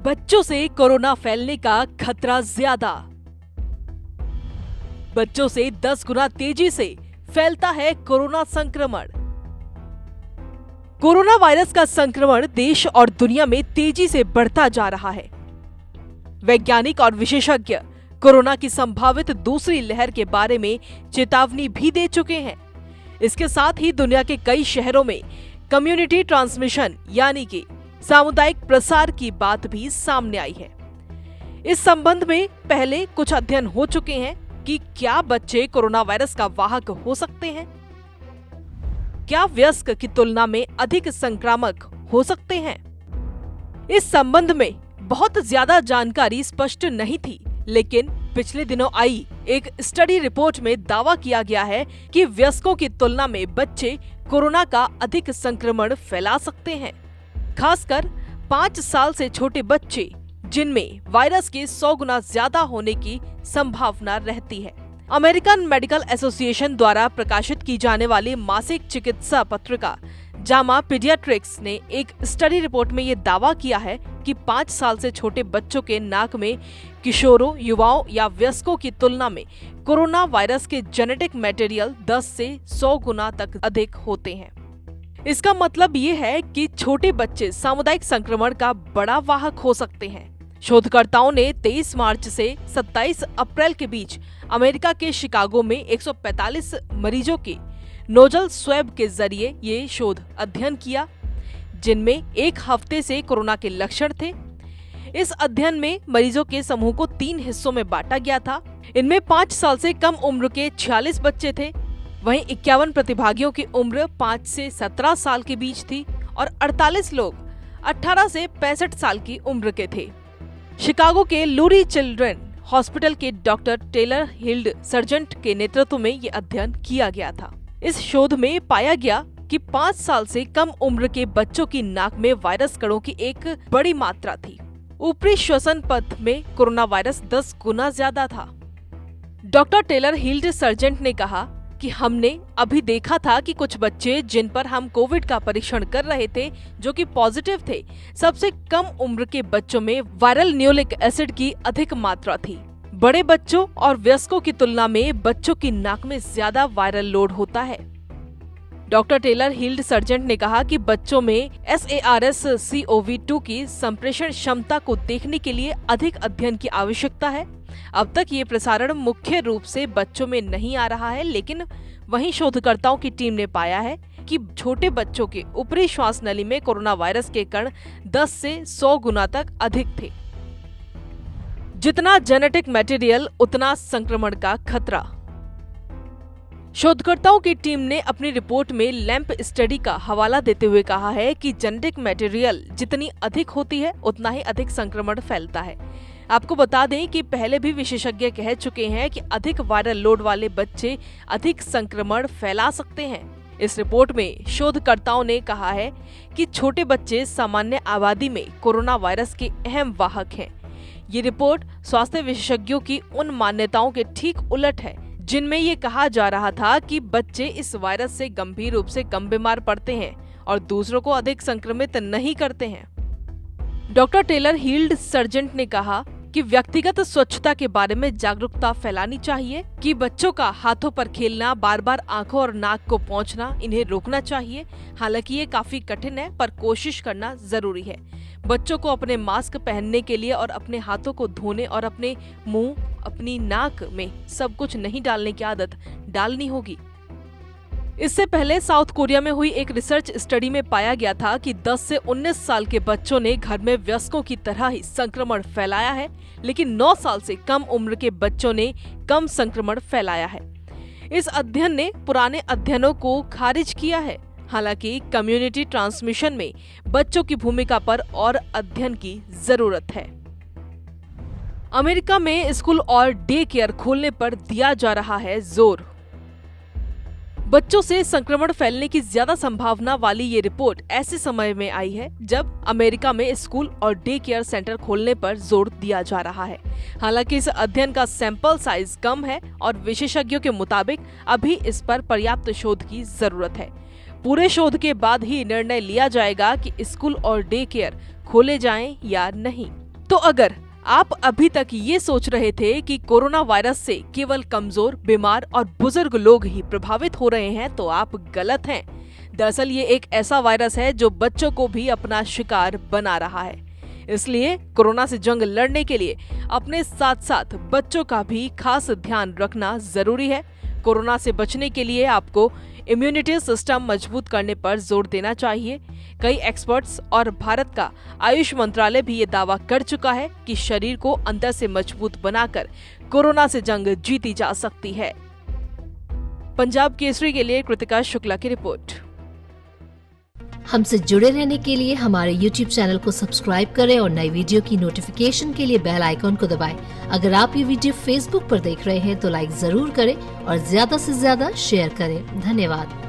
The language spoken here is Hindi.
बच्चों से कोरोना फैलने का खतरा ज्यादा। बच्चों से 10 गुना तेजी से फैलता है कोरोना संक्रमण। कोरोना वायरस का संक्रमण देश और दुनिया में तेजी से बढ़ता जा रहा है। वैज्ञानिक और विशेषज्ञ कोरोना की संभावित दूसरी लहर के बारे में चेतावनी भी दे चुके हैं। इसके साथ ही दुनिया के कई शहरों में कम्युनिटी ट्रांसमिशन यानी कि सामुदायिक प्रसार की बात भी सामने आई है। इस संबंध में पहले कुछ अध्ययन हो चुके हैं कि क्या बच्चे कोरोना वायरस का वाहक हो सकते हैं, क्या वयस्क की तुलना में अधिक संक्रामक हो सकते हैं। इस संबंध में बहुत ज्यादा जानकारी स्पष्ट नहीं थी, लेकिन पिछले दिनों आई एक स्टडी रिपोर्ट में दावा किया गया है कि वयस्कों की तुलना में बच्चे कोरोना का अधिक संक्रमण फैला सकते हैं, खासकर 5 साल से छोटे बच्चे जिनमें वायरस के 100 गुना ज्यादा होने की संभावना रहती है। अमेरिकन मेडिकल एसोसिएशन द्वारा प्रकाशित की जाने वाली मासिक चिकित्सा पत्रिका जामा पीडियाट्रिक्स ने एक स्टडी रिपोर्ट में ये दावा किया है कि 5 साल से छोटे बच्चों के नाक में किशोरों, युवाओं या वयस्कों की तुलना में कोरोना वायरस के जेनेटिक मटेरियल 10 से 100 गुना तक अधिक होते हैं। इसका मतलब ये है कि छोटे बच्चे सामुदायिक संक्रमण का बड़ा वाहक हो सकते हैं। शोधकर्ताओं ने 23 मार्च से 27 अप्रैल के बीच अमेरिका के शिकागो में 145 मरीजों के नोजल स्वैब के जरिए ये शोध अध्ययन किया, जिनमें 1 हफ्ते से कोरोना के लक्षण थे। इस अध्ययन में मरीजों के समूह को 3 हिस्सों में बांटा गया था। इनमें 5 साल से कम उम्र के 46 बच्चे थे, वहीं 51 प्रतिभागियों की उम्र 5 से 17 साल के बीच थी और 48 लोग 18 से 65 साल की उम्र के थे। शिकागो के लूरी चिल्ड्रन हॉस्पिटल के डॉक्टर टेलर हिल्ड सर्जेंट के नेतृत्व में ये अध्ययन किया गया था। इस शोध में पाया गया कि 5 साल से कम उम्र के बच्चों की नाक में वायरस कणों की एक बड़ी मात्रा थी। ऊपरी श्वसन पथ में कोरोना वायरस 10 गुना ज्यादा था। डॉक्टर टेलर हिल्ड सर्जेंट ने कहा कि हमने अभी देखा था कि कुछ बच्चे जिन पर हम कोविड का परीक्षण कर रहे थे जो कि पॉजिटिव थे, सबसे कम उम्र के बच्चों में वायरल न्यूक्लिक एसिड की अधिक मात्रा थी। बड़े बच्चों और वयस्कों की तुलना में बच्चों की नाक में ज्यादा वायरल लोड होता है। डॉक्टर टेलर हिल्ड सर्जेंट ने कहा कि बच्चों में SARS-CoV-2 की संप्रेषण क्षमता को देखने के लिए अधिक अध्ययन की आवश्यकता है। अब तक ये प्रसारण मुख्य रूप से बच्चों में नहीं आ रहा है, लेकिन वहीं शोधकर्ताओं की टीम ने पाया है कि छोटे बच्चों के ऊपरी श्वास नली में कोरोना वायरस के कण 10 से 100 गुना तक अधिक थे। जितना जेनेटिक मटेरियल उतना संक्रमण का खतरा। शोधकर्ताओं की टीम ने अपनी रिपोर्ट में लैंप स्टडी का हवाला देते हुए कहा है कि जेनेटिक मटेरियल जितनी अधिक होती है उतना ही अधिक संक्रमण फैलता है। आपको बता दें कि पहले भी विशेषज्ञ कह चुके हैं कि अधिक वायरल लोड वाले बच्चे अधिक संक्रमण फैला सकते हैं। इस रिपोर्ट में शोधकर्ताओं ने कहा है कि छोटे बच्चे सामान्य आबादी में कोरोना वायरस के अहम वाहक हैं। ये रिपोर्ट स्वास्थ्य विशेषज्ञों की उन मान्यताओं के ठीक उलट है जिनमें ये कहा जा रहा था कि बच्चे इस वायरस से गंभीर रूप से कम बीमार पड़ते हैं और दूसरों को अधिक संक्रमित नहीं करते हैं। डॉक्टर टेलर हिल्ड सर्जेंट ने कहा कि व्यक्तिगत स्वच्छता के बारे में जागरूकता फैलानी चाहिए कि बच्चों का हाथों पर खेलना, बार बार आंखों और नाक को पोंछना, इन्हें रोकना चाहिए। हालांकि ये काफी कठिन है, पर कोशिश करना जरूरी है। बच्चों को अपने मास्क पहनने के लिए और अपने हाथों को धोने और अपने मुंह, अपनी नाक में सब कुछ नहीं डालने की आदत डालनी होगी। इससे पहले साउथ कोरिया में हुई एक रिसर्च स्टडी में पाया गया था कि 10 से 19 साल के बच्चों ने घर में वयस्कों की तरह ही संक्रमण फैलाया है, लेकिन 9 साल से कम उम्र के बच्चों ने कम संक्रमण फैलाया है। इस अध्ययन ने पुराने अध्ययनों को खारिज किया है। हालांकि कम्युनिटी ट्रांसमिशन में बच्चों की भूमिका पर और अध्ययन की जरूरत है। अमेरिका में स्कूल और डे केयर खोलने पर दिया जा रहा है जोर। बच्चों से संक्रमण फैलने की ज्यादा संभावना वाली ये रिपोर्ट ऐसे समय में आई है जब अमेरिका में स्कूल और डे केयर सेंटर खोलने पर जोर दिया जा रहा है। हालांकि इस अध्ययन का सैंपल साइज कम है और विशेषज्ञों के मुताबिक अभी इस पर पर्याप्त शोध की जरूरत है। पूरे शोध के बाद ही निर्णय लिया जाएगा कि स्कूल और डे केयर खोले जाएं या नहीं। तो अगर आप अभी तक ये सोच रहे थे कि कोरोना वायरस से केवल कमजोर, बीमार और बुजुर्ग लोग ही प्रभावित हो रहे हैं, तो आप गलत हैं। दरअसल ये एक ऐसा वायरस है जो बच्चों को भी अपना शिकार बना रहा है। इसलिए कोरोना से जंग लड़ने के लिए अपने साथ साथ बच्चों का भी खास ध्यान रखना जरूरी है। कोरोना से बचने के लिए आपको इम्यूनिटी सिस्टम मजबूत करने पर जोर देना चाहिए। कई एक्सपर्ट्स और भारत का आयुष मंत्रालय भी ये दावा कर चुका है कि शरीर को अंदर से मजबूत बनाकर कोरोना से जंग जीती जा सकती है। पंजाब केसरी के लिए कृतिका शुक्ला की रिपोर्ट। हमसे जुड़े रहने के लिए हमारे YouTube चैनल को सब्सक्राइब करें और नई वीडियो की नोटिफिकेशन के लिए बेल आइकॉन को दबाएं। अगर आप ये वीडियो Facebook पर देख रहे हैं तो लाइक जरूर करें और ज्यादा से ज्यादा शेयर करें। धन्यवाद।